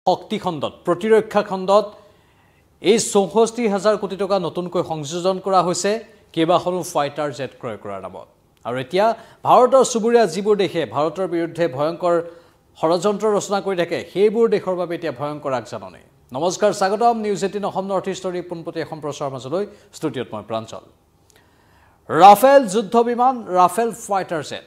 শক্তি খণ্ডত প্ৰতিৰক্ষা খণ্ডত এই ৬৪,০০০ কোটি টকা নতুনকৈ সংযোজন কৰা হৈছে কেইবাখনো ফাইটাৰ জেট ক্ৰয় কৰাৰ নামত আৰু এতিয়া ভাৰতৰ চুবুৰীয়া যিবোৰ দেশে ভাৰতৰ বিৰুদ্ধে ভয়ংকৰ ষড়যন্ত্ৰ ৰচনা কৰি থাকে সেইবোৰ দেশৰ বাবে এতিয়া ভয়ংকৰ আগজাননী নমস্কাৰ স্বাগতম নিউজ 18 অসম নৰ্থ ইষ্টৰী পোনপটীয়া সম্প্ৰচাৰৰ মাজলৈ ষ্টুডিঅ'ত মই প্ৰাঞ্চল ৰাফেল যুদ্ধ বিমান ৰাফেল ফাইটাৰ জেট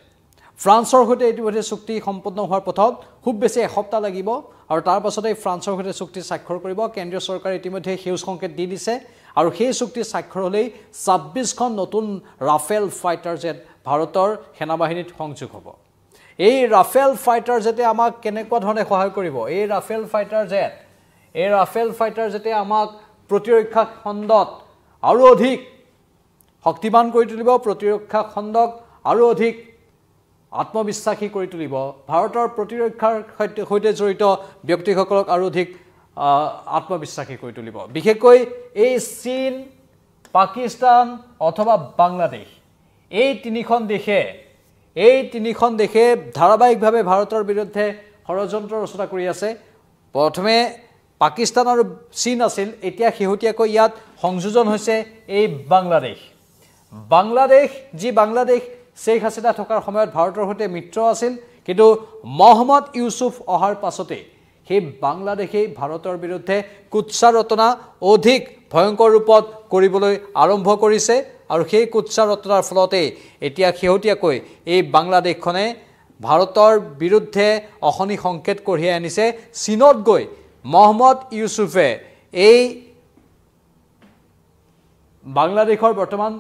ফ্ৰান্সৰ সৈতে ইতিমধ্যে চুক্তি সম্পন্ন হোৱাৰ পথত খুব বেছি এসপ্তাহ লাগিব আৰু তাৰ পাছতে ফ্ৰান্সৰ সৈতে চুক্তি স্বাক্ষৰ কৰিব কেন্দ্ৰীয় চৰকাৰে ইতিমধ্যে সেউজ সংকেত দি দিছে আৰু সেই চুক্তি স্বাক্ষৰ হ'লেই ২৬খন নতুন ৰাফেল ফাইটাৰ জেট ভাৰতৰ সেনাবাহিনীত সংযোগ হ'ব এই ৰাফেল ফাইটাৰ জেটে আমাক কেনেকুৱা ধৰণে সহায় কৰিব এই ৰাফেল ফাইটাৰ জেটে আমাক প্ৰতিৰক্ষা খণ্ডত আৰু অধিক শক্তিমান কৰি তুলিব প্ৰতিৰক্ষা খণ্ডক আৰু অধিক আত্মবিশ্বাসী কৰি তুলিব ভাৰতৰ প্ৰতিৰক্ষাৰ সৈতে জড়িত ব্যক্তিসকলক আৰু অধিক আত্মবিশ্বাসী কৰি তুলিব বিশেষকৈ এই চীন পাকিস্তান অথবা বাংলাদেশ এই তিনিখন দেশে ধাৰাবাহিকভাৱে ভাৰতৰ বিৰুদ্ধে ষড়যন্ত্ৰ ৰচনা কৰি আছে প্ৰথমে পাকিস্তান আৰু চীন আছিল এতিয়া শেহতীয়াকৈ ইয়াত সংযোজন হৈছে এই বাংলাদেশ শেখ হাছিনা থকাৰ সময়ত ভাৰতৰ সৈতে মিত্ৰ আছিল কিন্তু মহম্মদ ইউছুফ অহাৰ পাছতে সেই বাংলাদেশেই ভাৰতৰ বিৰুদ্ধে কুৎসা-ৰচনা অধিক ভয়ংকৰ ৰূপত কৰিবলৈ আৰম্ভ কৰিছে আৰু সেই কুৎসা-ৰচনাৰ ফলতে এতিয়া শেহতীয়াকৈ এই বাংলাদেশখনে ভাৰতৰ বিৰুদ্ধে অশনি সংকেত কঢ়িয়াই আনিছে চীনত গৈ মহম্মদ ইউছুফে এই বাংলাদেশৰ বৰ্তমান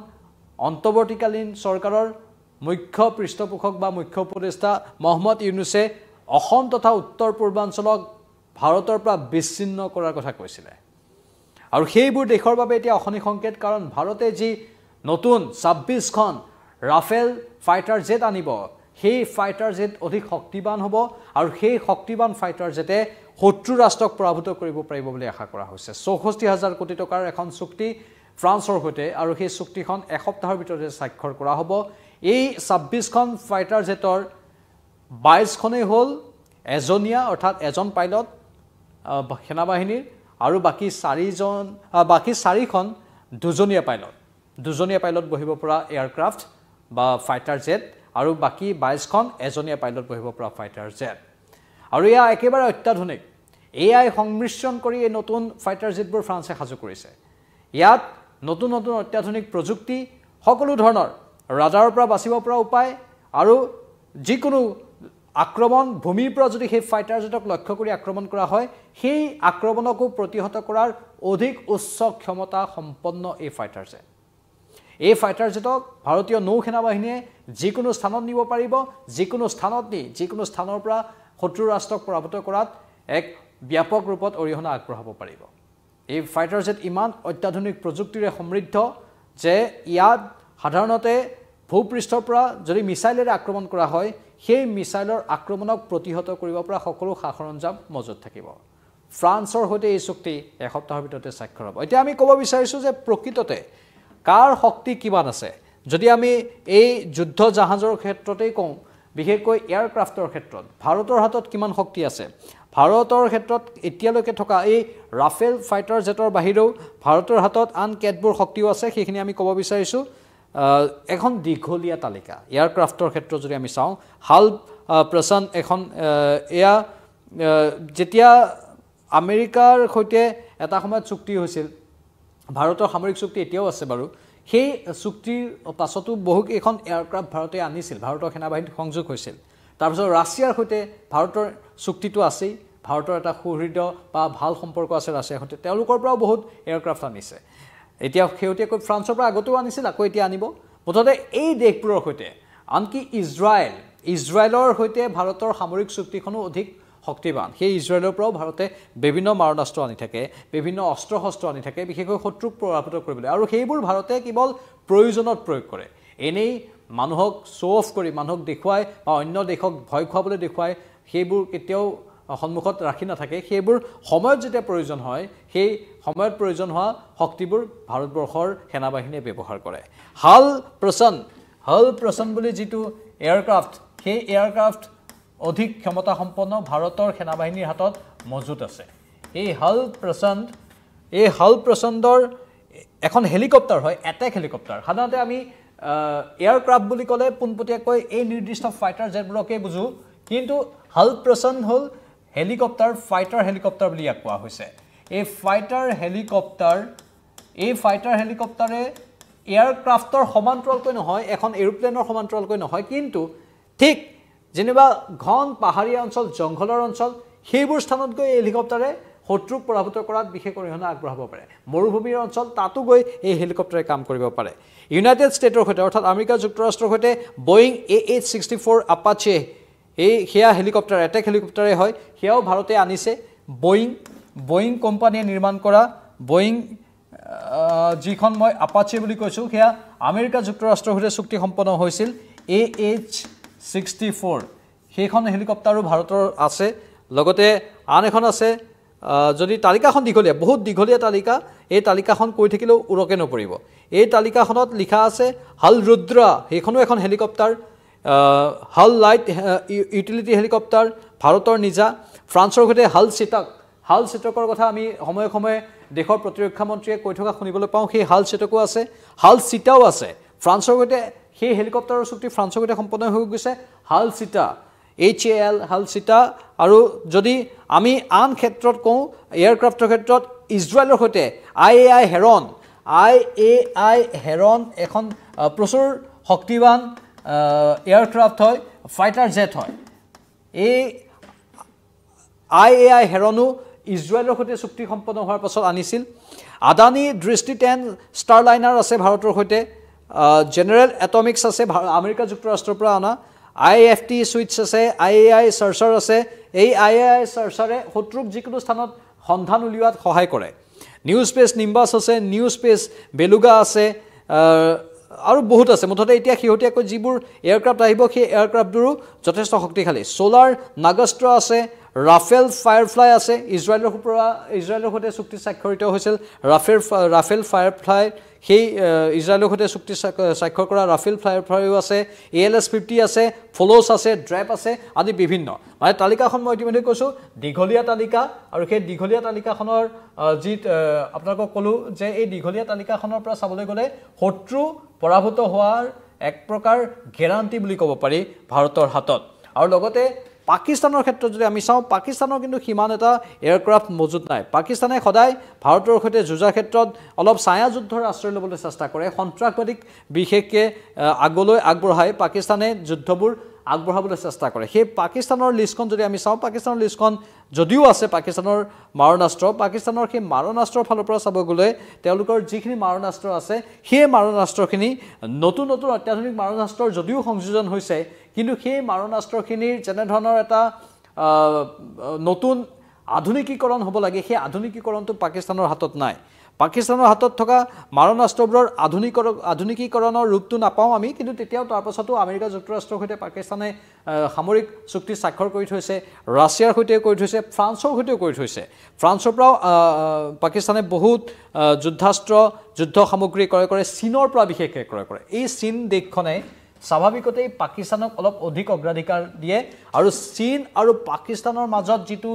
অন্তৰ্বৰ্তীকালীন চৰকাৰৰ মুখ্য পৃষ্ঠপোষক বা মুখ্য উপদেষ্টা মহম্মদ ইউনুছে অসম তথা উত্তৰ পূৰ্বাঞ্চলক ভাৰতৰ পৰা বিচ্ছিন্ন কৰাৰ কথা কৈছিলে আৰু সেইবোৰ দেশৰ বাবে এতিয়া অশনি সংকেত কাৰণ ভাৰতে যি নতুন ২৬খন ৰাফেল ফাইটাৰ জেট আনিব সেই ফাইটাৰ জেট অধিক শক্তিবান হ'ব আৰু সেই শক্তিবান ফাইটাৰ জেটে শত্ৰু ৰাষ্ট্ৰক পৰাভূত কৰিব পাৰিব বুলি আশা কৰা হৈছে ৬৪,০০০ কোটি টকাৰ এখন চুক্তি ফ্ৰান্সৰ সৈতে আৰু সেই চুক্তিখন এসপ্তাহৰ ভিতৰতে স্বাক্ষৰ কৰা হ'ব এই ২৬খন ফাইটাৰ জেটৰ ২২খনেই হ'ল এজনীয়া অৰ্থাৎ এজন পাইলট সেনাবাহিনীৰ আৰু বাকী ৪খন দুজনীয়া পাইলট বহিব পৰা এয়াৰক্ৰাফ্ট বা ফাইটাৰ জেট আৰু বাকী ২২খন এজনীয়া পাইলট বহিব পৰা ফাইটাৰ জেট আৰু এয়া একেবাৰে অত্যাধুনিক এআই সংমিশ্ৰণ কৰি এই নতুন ফাইটাৰ জেটবোৰ ফ্ৰান্সে সাজু কৰিছে ইয়াত নতুন অত্যাধুনিক প্ৰযুক্তি সকলো ধৰণৰ ৰাডাৰৰ পৰা বাচিব পৰা উপায় আৰু যিকোনো আক্ৰমণ ভূমিৰ পৰা যদি সেই ফাইটাৰ জেটক লক্ষ্য কৰি আক্ৰমণ কৰা হয় সেই আক্ৰমণকো প্ৰতিহত কৰাৰ অধিক উচ্চ ক্ষমতা সম্পন্ন এই ফাইটাৰ জেটক ভাৰতীয় নৌ সেনাবাহিনীয়ে যিকোনো স্থানত নিব পাৰিব যিকোনো স্থানৰ পৰা শত্ৰু ৰাষ্ট্ৰক পৰাভূত কৰাত এক ব্যাপক ৰূপত অৰিহণা আগবঢ়াব পাৰিব এই ফাইটাৰ জেট ইমান অত্যাধুনিক প্ৰযুক্তিৰে সমৃদ্ধ যে ইয়াত সাধাৰণতে ভূপৃষ্ঠৰ পৰা যদি মিছাইলেৰে আক্ৰমণ কৰা হয় সেই মিছাইলৰ আক্ৰমণক প্ৰতিহত কৰিব পৰা সকলো সা-সৰঞ্জাম মজুত থাকিব ফ্ৰান্সৰ সৈতে এই চুক্তি এসপ্তাহৰ ভিতৰতে স্বাক্ষৰ হ'ব এতিয়া আমি ক'ব বিচাৰিছোঁ যে প্ৰকৃততে কাৰ শক্তি কিমান আছে যদি আমি এই যুদ্ধ জাহাজৰ ক্ষেত্ৰতেই কওঁ বিশেষকৈ এয়াৰক্ৰাফ্টৰ ক্ষেত্ৰত ভাৰতৰ হাতত কিমান শক্তি আছে ভাৰতৰ ক্ষেত্ৰত এতিয়ালৈকে থকা এই ৰাফেল ফাইটাৰ জেটৰ বাহিৰেও ভাৰতৰ হাতত আন কেতবোৰ শক্তিও আছে সেইখিনি আমি ক'ব বিচাৰিছোঁ এখন দীঘলীয়া তালিকা এয়াৰক্ৰাফ্টৰ ক্ষেত্ৰত যদি আমি চাওঁ হাল প্ৰচন এখন এয়া যেতিয়া আমেৰিকাৰ সৈতে এটা সময়ত চুক্তি হৈছিল ভাৰতৰ সামৰিক চুক্তি এতিয়াও আছে বাৰু সেই চুক্তিৰ পাছতো বহুকেইখন এয়াৰক্ৰাফ্ট ভাৰতে আনিছিল ভাৰতৰ সেনাবাহিনীত সংযোগ হৈছিল তাৰপিছত ৰাছিয়াৰ সৈতে ভাৰতৰ চুক্তিটো আছেই ভাৰতৰ এটা সুহৃদ বা ভাল সম্পৰ্ক আছে ৰাছিয়াৰ সৈতে তেওঁলোকৰ পৰাও বহুত এয়াৰক্ৰাফ্ট আনিছে এতিয়া শেহতীয়াকৈ ফ্ৰান্সৰ পৰা আগতেও আনিছিল আকৌ এতিয়া আনিব মুঠতে এই দেশবোৰৰ সৈতে আনকি ইজৰাইলৰ সৈতে ভাৰতৰ সামৰিক চুক্তিখনো অধিক শক্তিবান সেই ইজৰাইলৰ পৰাও ভাৰতে বিভিন্ন মাৰণাস্ত্ৰ আনি থাকে বিভিন্ন অস্ত্ৰ-শস্ত্ৰ আনি থাকে বিশেষকৈ শত্ৰুক পৰাভূত কৰিবলৈ আৰু সেইবোৰ ভাৰতে কেৱল প্ৰয়োজনত প্ৰয়োগ কৰে এনেই মানুহক শ্ব' অফ কৰি মানুহক দেখুৱাই বা অন্য দেশক ভয় খুৱাবলৈ দেখুৱাই সেইবোৰ কেতিয়াও সন্মুখত ৰাখি নাথাকে সেইবোৰ সময়ত যেতিয়া প্ৰয়োজন হয় সেই সময়ত প্ৰয়োজন হোৱা শক্তিবোৰ ভাৰতবৰ্ষৰ সেনাবাহিনীয়ে ব্যৱহাৰ কৰে হাল প্ৰচন বুলি যিটো এয়াৰক্ৰাফ্ট সেই এয়াৰক্ৰাফ্ট অধিক ক্ষমতা সম্পন্ন ভাৰতৰ সেনাবাহিনীৰ হাতত মজুত আছে এই হাল প্ৰচণ্ডৰ এখন হেলিকপ্টাৰ হয় এটেক হেলিকপ্টাৰ সাধাৰণতে আমি এয়াৰক্ৰাফ্ট বুলি ক'লে পোনপটীয়াকৈ এই নিৰ্দিষ্ট ফাইটাৰ জেটবোৰকে বুজো কিন্তু হাল প্ৰচণ্ড হ'ল হেলিকপ্টাৰ ফাইটাৰ হেলিকপ্টাৰ বুলি ইয়াক কোৱা হৈছে এই ফাইটাৰ হেলিকপ্টাৰে এয়াৰক্ৰাফ্টৰ সমান্তৰালকৈ নহয় এখন এৰোপ্লেনৰ সমান্তৰালকৈ নহয় কিন্তু ঠিক যেনিবা ঘন পাহাৰীয়া অঞ্চল জংঘলৰ অঞ্চল সেইবোৰ স্থানত গৈ এই হেলিকপ্টাৰে শত্ৰুক পৰাভূত কৰাত বিশেষ অৰিহণা আগবঢ়াব পাৰে মৰুভূমিৰ অঞ্চল তাতো গৈ এই হেলিকপ্টাৰে কাম কৰিব পাৰে ইউনাইটেড ষ্টেটৰ সৈতে অৰ্থাৎ আমেৰিকা যুক্তৰাষ্ট্ৰৰ সৈতে বয়িং AH-64 আপাচে এই সেয়া হেলিকপ্টাৰ এটেক হেলিকপ্টাৰে হয় সেয়াও ভাৰতে আনিছে বয়িং কোম্পানীয়ে নিৰ্মাণ কৰা বয়িং যিখন মই আপাচে বুলি কৈছোঁ সেয়া আমেৰিকা যুক্তৰাষ্ট্ৰৰ সৈতে চুক্তি সম্পন্ন হৈছিল AH-64 সেইখন হেলিকপ্টাৰো ভাৰতৰ আছে লগতে আন এখন আছে যদি তালিকাখন দীঘলীয়া বহুত দীঘলীয়া তালিকা এই তালিকাখন কৈ থাকিলেও উৰকে নপৰিব এই তালিকাখনত লিখা আছে হাল ৰুদ্ৰা সেইখনো এখন হেলিকপ্টাৰ হাল লাইট ইউটিলিটি হেলিকপ্টাৰ ভাৰতৰ নিজা ফ্ৰান্সৰ সৈতে হাল চিটকৰ কথা আমি সময়ে সময়ে দেশৰ প্ৰতিৰক্ষা মন্ত্ৰীয়ে কৈ থকা শুনিবলৈ পাওঁ সেই হাল চিটকো আছে হাল চিটাও আছে ফ্ৰান্সৰ সৈতে সেই হেলিকপ্টাৰৰ চুক্তি ফ্ৰান্সৰ সৈতে সম্পন্ন হৈ গৈছে হাল চিটা HAL হাল চিটা আৰু যদি আমি আন ক্ষেত্ৰত কওঁ এয়াৰক্ৰাফ্টৰ ক্ষেত্ৰত ইজৰাইলৰ সৈতে IAI হেৰন এখন প্ৰচুৰ শক্তিৱান এয়াৰক্ৰাফ্ট হয় ফাইটাৰ জেট হয় এই IAI হেৰনো ইজৰাইলৰ সৈতে চুক্তি সম্পন্ন হোৱাৰ পাছত আনিছিল আদানী দৃষ্টি 10 ষ্টাৰলাইনাৰ আছে ভাৰতৰ সৈতে জেনেৰেল এটমিক্স আছে আমেৰিকা যুক্তৰাষ্ট্ৰৰ পৰা আনা IFT সুইটছ আছে IAI চাৰ্চাৰ আছে এই IAI চাৰ্চাৰে শত্ৰুক যিকোনো স্থানত সন্ধান উলিওৱাত সহায় কৰে নিউ স্পেচ নিম্বাছ আছে নিউ স্পেচ বেলুগা আছে আৰু বহুত আছে মুঠতে এতিয়া খিহতীয়াকৈ যিবোৰ এয়াৰক্ৰাফ্ট আহিব সেই এয়াৰক্ৰাফ্টবোৰো যথেষ্ট শক্তিশালী সোলাৰ নাগাস্ত্ৰ আছে ৰাফেল ফায়াৰফ্লাই আছে ইজৰাইলৰ সৈতে চুক্তি স্বাক্ষৰিত হৈছিল ৰাফেল ফায়াৰফ্লাই সেই ইজৰাইলৰ সৈতে চুক্তি স্বাক্ষৰ কৰা ৰাফেল ফায়াৰফ্লাইও আছে ALS-50 আছে ফল'ছ আছে ড্ৰেপ আছে আদি বিভিন্ন মানে তালিকাখন মই ইতিমধ্যে কৈছোঁ দীঘলীয়া তালিকা আৰু সেই দীঘলীয়া তালিকাখনৰ যি আপোনালোকক ক'লোঁ যে এই দীঘলীয়া তালিকাখনৰ পৰা চাবলৈ গ'লে শত্ৰু পৰাভূত হোৱাৰ এক প্ৰকাৰ গেৰাণ্টি বুলি ক'ব পাৰি ভাৰতৰ হাতত আৰু লগতে পাকিস্তানৰ ক্ষেত্ৰত যদি আমি চাওঁ পাকিস্তানৰ কিন্তু সিমান এটা এয়াৰক্ৰাফ্ট মজুত নাই পাকিস্তানে সদায় ভাৰতৰ সৈতে যুঁজাৰ ক্ষেত্ৰত অলপ ছায়া যুদ্ধৰ আশ্ৰয় ল'বলৈ চেষ্টা কৰে সন্ত্ৰাসবাদীক বিশেষকৈ আগলৈ আগবঢ়াই পাকিস্তানে যুদ্ধবোৰ আগবঢ়াবলৈ চেষ্টা কৰে সেই পাকিস্তানৰ লিষ্টখন যদি আমি চাওঁ পাকিস্তানৰ লিষ্টখন যদিও আছে পাকিস্তানৰ মাৰণাস্ত্ৰ পাকিস্তানৰ সেই মাৰণাস্ত্ৰৰ ফালৰ পৰা চাব গ'লে তেওঁলোকৰ যিখিনি মাৰণাস্ত্ৰ আছে সেই মাৰণাস্ত্ৰখিনি নতুন অত্যাধুনিক মাৰণাস্ত্ৰৰ যদিও সংযোজন হৈছে কিন্তু সেই মাৰণাস্ত্ৰখিনিৰ যেনেধৰণৰ এটা নতুন আধুনিকীকৰণ হ'ব লাগে সেই আধুনিকীকৰণটো পাকিস্তানৰ হাতত নাই পাকিস্তানৰ হাতত থকা মাৰণাস্ত্ৰবোৰৰ আধুনিকীকৰণৰ ৰূপটো নাপাওঁ আমি কিন্তু তেতিয়াও তাৰ পাছতো আমেৰিকা যুক্তৰাষ্ট্ৰৰ সৈতে পাকিস্তানে সামৰিক চুক্তি স্বাক্ষৰ কৰি থৈছে ৰাছিয়াৰ সৈতে কৰি থৈছে ফ্ৰান্সৰ সৈতেও কৰি থৈছে ফ্ৰান্সৰ পৰাও পাকিস্তানে বহুত যুদ্ধ সামগ্ৰী ক্ৰয় কৰে চীনৰ পৰা বিশেষকৈ ক্ৰয় কৰে এই চীন দেশখনে স্বাভাৱিকতেই পাকিস্তানক অলপ অধিক অগ্ৰাধিকাৰ দিয়ে আৰু চীন আৰু পাকিস্তানৰ মাজত যিটো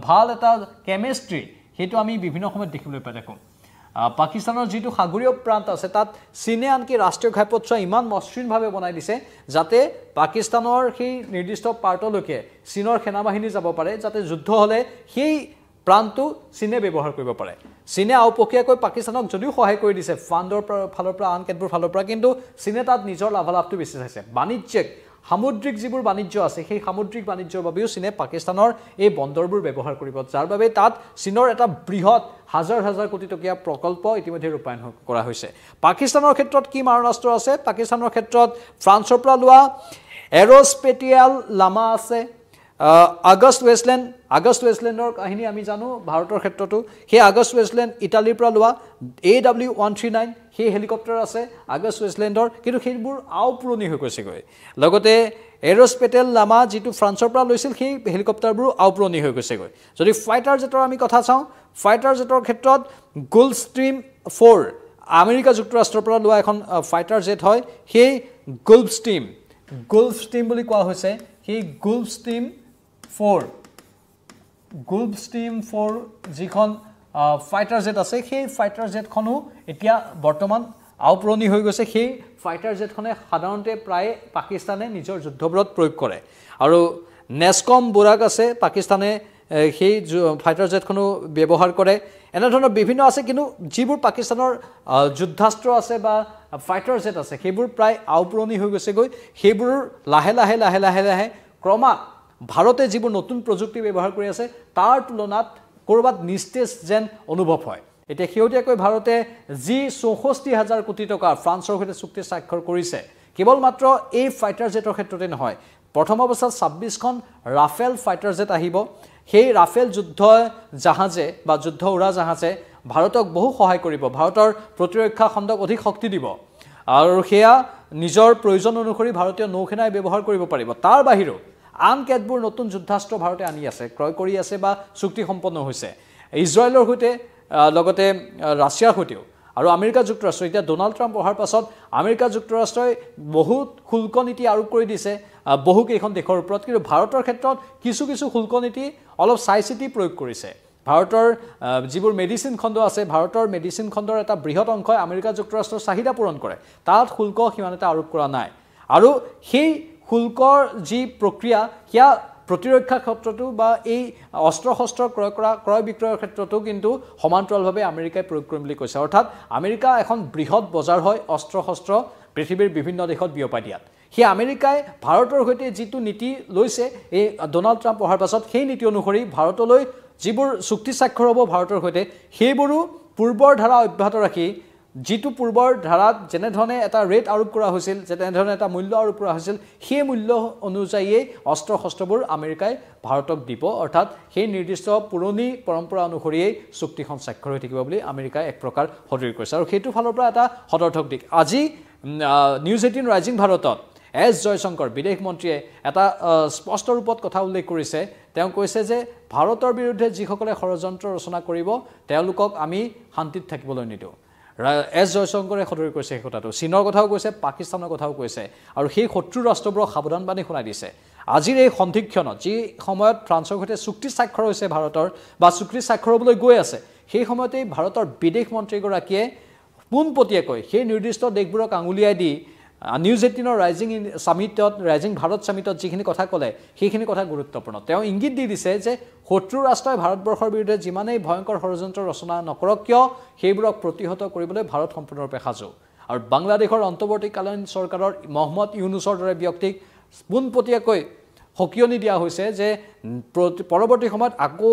ভাল এটা কেমিষ্ট্ৰি সেইটো আমি বিভিন্ন সময়ত দেখিবলৈ পাই থাকোঁ পাকিস্তানৰ যিটো সাগৰীয় প্ৰান্ত আছে তাত চীনে আনকি ৰাষ্ট্ৰীয় ঘাইপথছোৱা ইমান মসৃণভাৱে বনাই দিছে যাতে পাকিস্তানৰ সেই নিৰ্দিষ্ট পাৰ্টলৈকে চীনৰ সেনাবাহিনী যাব পাৰে যাতে যুদ্ধ হ'লে সেই প্ৰান্তটো চীনে ব্যৱহাৰ কৰিব পাৰে চীনে আওপকীয়াকৈ পাকিস্তানক যদিও সহায় কৰি দিছে ফাণ্ডৰ ফালৰ পৰা আন কেতবোৰ ফালৰ পৰা কিন্তু চীনে তাত নিজৰ লাভালাভটো বেছি চাইছে বাণিজ্যিক সামুদ্ৰিক যিবোৰ বাণিজ্য আছে সেই সামুদ্ৰিক বাণিজ্যৰ বাবেও চীনে পাকিস্তানৰ এই বন্দৰবোৰ ব্যৱহাৰ কৰিব যাৰ বাবে তাত চীনৰ এটা বৃহৎ হাজাৰ কোটি টকীয়া প্ৰকল্প ইতিমধ্যে ৰূপায়ণ কৰা হৈছে পাকিস্তানৰ ক্ষেত্ৰত কি মাৰণাস্ত্ৰ আছে পাকিস্তানৰ ক্ষেত্ৰত ফ্ৰান্সৰ পৰা লোৱা এৰ'স্পেটিয়েল লামা আছে আগষ্ট ৱেষ্টলেণ্ডৰ কাহিনী আমি জানো ভাৰতৰ ক্ষেত্ৰতো সেই আগষ্ট ৱেষ্টলেণ্ড ইটালীৰ পৰা লোৱা AW139 সেই হেলিকপ্টাৰ আছে আগষ্ট ৱেষ্টলেণ্ডৰ কিন্তু সেইবোৰ পুৰণি হৈ গৈছেগৈ লগতে এৰ'স্পেটিয়েল লামা যিটো ফ্ৰান্সৰ পৰা লৈছিল সেই হেলিকপ্টাৰবোৰ পুৰণি হৈ গৈছেগৈ যদি ফাইটাৰ জেটৰ আমি কথা চাওঁ ফাইটাৰ জেটৰ ক্ষেত্ৰত গল্ফষ্ট্ৰীম 4 আমেৰিকা যুক্তৰাষ্ট্ৰৰ পৰা লোৱা এখন ফাইটাৰ জেট হয় সেই গল্ফষ্ট্ৰীম বুলি কোৱা হৈছে সেই গল্ফষ্ট্ৰীম 4 Gulfstream 4 যিখন ফাইটাৰ জেট আছে সেই ফাইটাৰ জেটখনো এতিয়া বৰ্তমান আউপুৰণি হৈ গৈছে সেই ফাইটাৰ জেটখনে সাধাৰণতে প্ৰায় পাকিস্তানে নিজৰ যুদ্ধবিৰত প্ৰয়োগ কৰে আৰু নেসকম বুৰাক আছে পাকিস্তানে সেই ফাইটাৰ জেটখনো ব্যৱহাৰ কৰে এনে ধৰণৰ বিভিন্ন আছে কিন্তু যিবোৰ পাকিস্তানৰ যুদ্ধাস্ত্ৰ আছে বা ফাইটাৰ জেট আছে সেইবোৰ প্ৰায় আউপুৰণি হৈ গৈছে গৈ সেইবোৰ লাহে লাহে ক্ৰমা ভাৰতে যিবোৰ নতুন প্ৰযুক্তি ব্যৱহাৰ কৰি আছে তাৰ তুলনাত কৰবাত নিস্তেজ যেন অনুভৱ হয় এতিয়া শেহতীয়াকৈ ভাৰতে যি ৬৪,০০০ কোটি টকা ফ্ৰান্সৰ সৈতে চুক্তি স্বাক্ষৰ কৰিছে কেৱল মাত্ৰ এই ফাইটাৰ জেটৰ ক্ষেত্ৰতে নহয় প্ৰথম অৱস্থাত ২৬খন ৰাফেল ফাইটাৰ জেট আহিব সেই ৰাফেল যুদ্ধ জাহাজে বা যুদ্ধ উৰা জাহাজে ভাৰতক বহু সহায় কৰিব ভাৰতৰ প্ৰতিৰক্ষা খণ্ডক অধিক শক্তি দিব আৰু সেয়া নিজৰ প্ৰয়োজন অনুসৰি ভাৰতীয় নৌসেনাই ব্যৱহাৰ কৰিব পাৰিব তাৰ বাহিৰেও আন কেতবোৰ নতুন যুদ্ধাস্ত্ৰ ভাৰতে আনি আছে ক্ৰয় কৰি আছে বা চুক্তি সম্পন্ন হৈছে ইজৰাইলৰ সৈতে লগতে ৰাছিয়াৰ সৈতেও আৰু আমেৰিকা যুক্তৰাষ্ট্ৰ এতিয়া ডোনাল্ড ট্ৰাম্প অহাৰ পাছত আমেৰিকা যুক্তৰাষ্ট্ৰই বহুত শুল্ক নীতি আৰোপ কৰি দিছে বহু কেইখন দেশৰ ওপৰত কিন্তু ভাৰতৰ ক্ষেত্ৰত কিছু শুল্ক নীতি অলপ চাইচিতি প্ৰয়োগ কৰিছে ভাৰতৰ যিবোৰ মেডিচিন খণ্ড আছে ভাৰতৰ মেডিচিন খণ্ডৰ এটা বৃহৎ অংশই আমেৰিকা যুক্তৰাষ্ট্ৰৰ চাহিদা পূৰণ কৰে তাত শুল্ক সিমান এটা আৰোপ কৰা নাই আৰু সেই শুল্কৰ যি প্ৰক্ৰিয়া সেয়া প্ৰতিৰক্ষা ক্ষেত্ৰতো বা এই অস্ত্ৰ শস্ত্ৰ ক্ৰয় বিক্ৰয়ৰ ক্ষেত্ৰতো কিন্তু সমান্তৰালভাৱে আমেৰিকাই প্ৰয়োগ কৰিম বুলি কৈছে অৰ্থাৎ আমেৰিকা এখন বৃহৎ বজাৰ হয় অস্ত্ৰ শস্ত্ৰ পৃথিৱীৰ বিভিন্ন দেশত বিয়পাই দিয়াত সেই আমেৰিকাই ভাৰতৰ সৈতে যিটো নীতি লৈছে এই ডোনাল্ড ট্ৰাম্প অহাৰ পাছত সেই নীতি অনুসৰি ভাৰতলৈ যিবোৰ চুক্তি স্বাক্ষৰ হ'ব ভাৰতৰ সৈতে সেইবোৰো পূৰ্বৰ ধাৰা অব্যাহত ৰাখি যিটো পূৰ্বৰ ধাৰাত যেনেধৰণে এটা ৰেট আৰোপ কৰা হৈছিল যেনেধৰণে এটা মূল্য আৰোপ কৰা হৈছিল সেই মূল্য অনুযায়ী অস্ত্ৰ শস্ত্ৰবোৰ আমেৰিকাই ভাৰতক দিব অৰ্থাৎ সেই নিৰ্দিষ্ট পুৰণি পৰম্পৰা অনুসৰিয়ে চুক্তিখন স্বাক্ষৰ হৈ থাকিব বুলি আমেৰিকাই এক প্ৰকাৰ সদৰি কৰিছে আৰু সেইটো ফালৰ পৰা এটা সদৰ্থক দিশ আজি নিউজ 18 ৰাইজিং ভাৰতত এছ জয়শংকৰ বিদেশ মন্ত্ৰীয়ে এটা স্পষ্ট ৰূপত কথা উল্লেখ কৰিছে তেওঁ কৈছে যে ভাৰতৰ বিৰুদ্ধে যিসকলে ষড়যন্ত্ৰ ৰচনা কৰিব তেওঁলোকক আমি শান্তিত থাকিবলৈ নিদিওঁ এছ জয়শংকৰে সদৰি কৰিছে সেই কথাটো চীনৰ কথাও কৈছে পাকিস্তানৰ কথাও কৈছে আৰু সেই শত্ৰু ৰাষ্ট্ৰবোৰক সাৱধানবাণী শুনাই দিছে আজিৰ এই সন্ধিক্ষণত যি সময়ত ফ্ৰান্সৰ সৈতে চুক্তি স্বাক্ষৰ হৈছে ভাৰতৰ বা চুক্তি স্বাক্ষৰ হ'বলৈ গৈ আছে সেই সময়তেই ভাৰতৰ বিদেশ মন্ত্ৰীগৰাকীয়ে পোনপটীয়াকৈ সেই নিৰ্দিষ্ট দেশবোৰক আঙুলিয়াই দি নিউজ 18 ৰাইজিং ভাৰত সামিটত যিখিনি কথা ক'লে সেইখিনি কথা গুৰুত্বপূৰ্ণ তেওঁ ইংগিত দি দিছে যে শত্ৰু ৰাষ্ট্ৰই ভাৰতবৰ্ষৰ বিৰুদ্ধে যিমানেই ভয়ংকৰ ষড়যন্ত্ৰ ৰচনা নকৰক কিয় সেইবোৰক প্ৰতিহত কৰিবলৈ ভাৰত সম্পূৰ্ণৰূপে সাজু আৰু বাংলাদেশৰ অন্তৰ্বৰ্তীকালীন চৰকাৰৰ মহম্মদ ইউনুছৰ দৰে ব্যক্তিক পোনপটীয়াকৈ সকিয়নি দিয়া হৈছে যে পৰৱৰ্তী সময়ত আকৌ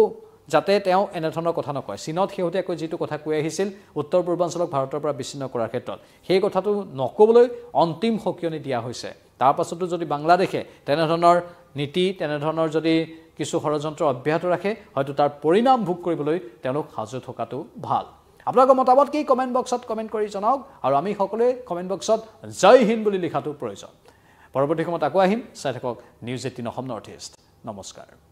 যাতে তেওঁ এনেধৰণৰ কথা নকয় চীনত শেহতীয়াকৈ যিটো কথা কৈ আহিছিল উত্তৰ পূৰ্বাঞ্চলক ভাৰতৰ পৰা বিচ্ছিন্ন কৰাৰ ক্ষেত্ৰত সেই কথাটো নকবলৈ অন্তিম সকিয়নি দিয়া হৈছে তাৰ পাছতো যদি বাংলাদেশে তেনেধৰণৰ নীতি তেনেধৰণৰ যদি কিছু ষড়যন্ত্ৰ অব্যাহত ৰাখে হয়তো তাৰ পৰিণাম ভোগ কৰিবলৈ তেওঁলোক সাজু থকাটো ভাল আপোনালোকৰ মতামত কি কমেন্ট বক্সত কমেন্ট কৰি জনাওক আৰু আমি সকলোৱে কমেন্ট বক্সত জয় হিন্দ বুলি লিখাটো প্ৰয়োজন পৰৱৰ্তী সময়ত আকৌ আহিম চাই থাকক নিউজ 18 অসম নৰ্থ ইষ্ট নমস্কাৰ